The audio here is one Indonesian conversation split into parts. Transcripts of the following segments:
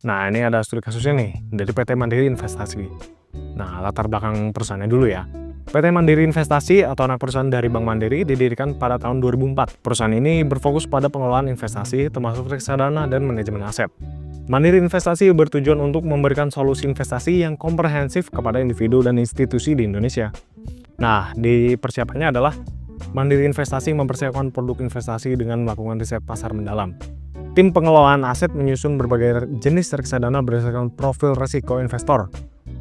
Nah, ini ada studi kasusnya nih dari PT Mandiri Investasi. Nah, latar belakang perusahaannya dulu ya. PT Mandiri Investasi atau anak perusahaan dari Bank Mandiri didirikan pada tahun 2004. Perusahaan ini berfokus pada pengelolaan investasi termasuk reksadana dan manajemen aset. Mandiri Investasi bertujuan untuk memberikan solusi investasi yang komprehensif kepada individu dan institusi di Indonesia. Nah, di persiapannya adalah Mandiri Investasi mempersiapkan produk investasi dengan melakukan riset pasar mendalam. Tim pengelolaan aset menyusun berbagai jenis reksadana berdasarkan profil risiko investor.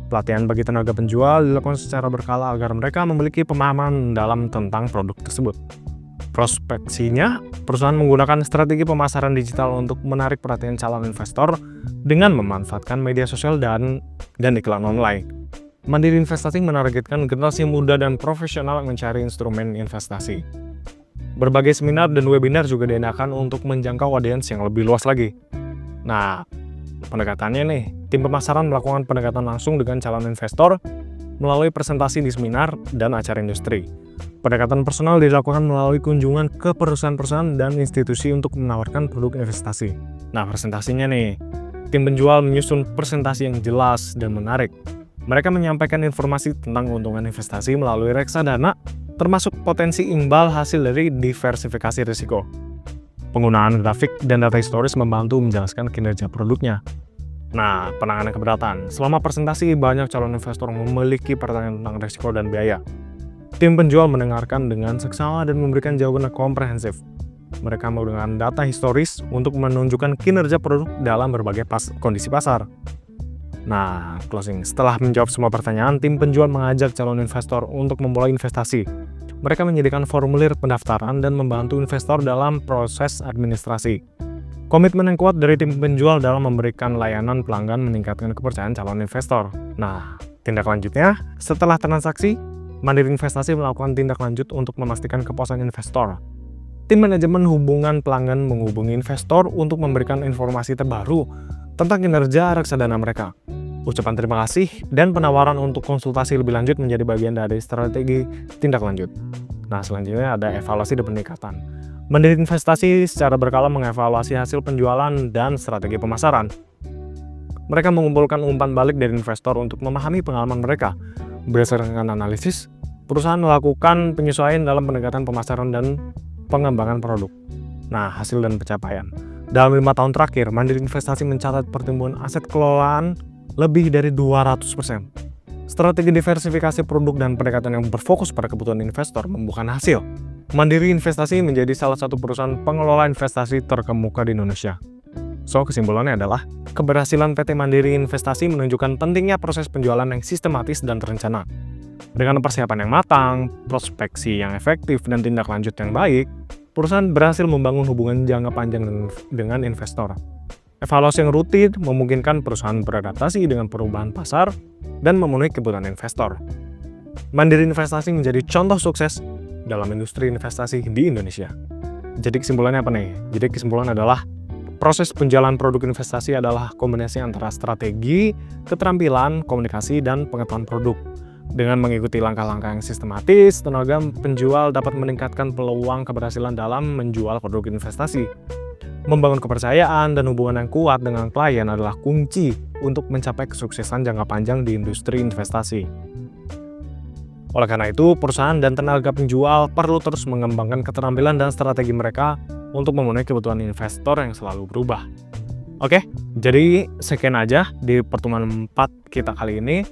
Pelatihan bagi tenaga penjual dilakukan secara berkala agar mereka memiliki pemahaman dalam tentang produk tersebut. Prospeksinya, perusahaan menggunakan strategi pemasaran digital untuk menarik perhatian calon investor dengan memanfaatkan media sosial dan iklan online. Mandiri Investasi menargetkan generasi muda dan profesional yang mencari instrumen investasi. Berbagai seminar dan webinar juga diadakan untuk menjangkau audiens yang lebih luas lagi. Nah, pendekatannya nih, tim pemasaran melakukan pendekatan langsung dengan calon investor melalui presentasi di seminar dan acara industri. Pendekatan personal dilakukan melalui kunjungan ke perusahaan-perusahaan dan institusi untuk menawarkan produk investasi. Nah, presentasinya nih, tim penjual menyusun presentasi yang jelas dan menarik. Mereka menyampaikan informasi tentang keuntungan investasi melalui reksadana, termasuk potensi imbal hasil dari diversifikasi risiko. Penggunaan grafik dan data historis membantu menjelaskan kinerja produknya. Nah, penanganan keberatan. Selama presentasi, banyak calon investor memiliki pertanyaan tentang risiko dan biaya. Tim penjual mendengarkan dengan seksama dan memberikan jawaban yang komprehensif. Mereka menggunakan data historis untuk menunjukkan kinerja produk dalam berbagai kondisi pasar. Nah, closing. Setelah menjawab semua pertanyaan, tim penjual mengajak calon investor untuk memulai investasi. Mereka menyediakan formulir pendaftaran dan membantu investor dalam proses administrasi. Komitmen yang kuat dari tim penjual dalam memberikan layanan pelanggan meningkatkan kepercayaan calon investor. Nah, tindak lanjutnya, setelah transaksi, Mandiri Investasi melakukan tindak lanjut untuk memastikan kepuasan investor. Tim manajemen hubungan pelanggan menghubungi investor untuk memberikan informasi terbaru tentang kinerja reksadana mereka. Ucapan terima kasih dan penawaran untuk konsultasi lebih lanjut menjadi bagian dari strategi tindak lanjut. Nah, selanjutnya ada evaluasi dan peningkatan. Mandiri Investasi secara berkala mengevaluasi hasil penjualan dan strategi pemasaran. Mereka mengumpulkan umpan balik dari investor untuk memahami pengalaman mereka. Berdasarkan analisis, perusahaan melakukan penyesuaian dalam pendekatan pemasaran dan pengembangan produk. Nah, hasil dan pencapaian. Dalam 5 tahun terakhir, Mandiri Investasi mencatat pertumbuhan aset kelolaan lebih dari 200%. Strategi diversifikasi produk dan pendekatan yang berfokus pada kebutuhan investor membuahkan hasil. Mandiri Investasi menjadi salah satu perusahaan pengelola investasi terkemuka di Indonesia. So, kesimpulannya adalah, keberhasilan PT Mandiri Investasi menunjukkan pentingnya proses penjualan yang sistematis dan terencana. Dengan persiapan yang matang, prospeksi yang efektif, dan tindak lanjut yang baik, perusahaan berhasil membangun hubungan jangka panjang dengan investor. Evaluasi yang rutin memungkinkan perusahaan beradaptasi dengan perubahan pasar dan memenuhi kebutuhan investor. Mandiri Investasi menjadi contoh sukses dalam industri investasi di Indonesia. Jadi kesimpulannya apa nih? Jadi kesimpulan adalah proses penjualan produk investasi adalah kombinasi antara strategi, keterampilan, komunikasi, dan pengetahuan produk. Dengan mengikuti langkah-langkah yang sistematis, tenaga penjual dapat meningkatkan peluang keberhasilan dalam menjual produk investasi. Membangun kepercayaan dan hubungan yang kuat dengan klien adalah kunci untuk mencapai kesuksesan jangka panjang di industri investasi. Oleh karena itu, perusahaan dan tenaga penjual perlu terus mengembangkan keterampilan dan strategi mereka untuk memenuhi kebutuhan investor yang selalu berubah. Oke, jadi sekian aja di pertemuan 4 kita kali ini.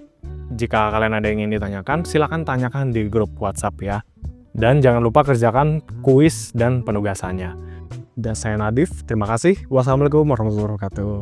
Jika kalian ada yang ingin ditanyakan, silakan tanyakan di grup WhatsApp ya. Dan jangan lupa kerjakan kuis dan penugasannya. Dan saya Nadif, terima kasih. Wassalamualaikum warahmatullahi wabarakatuh.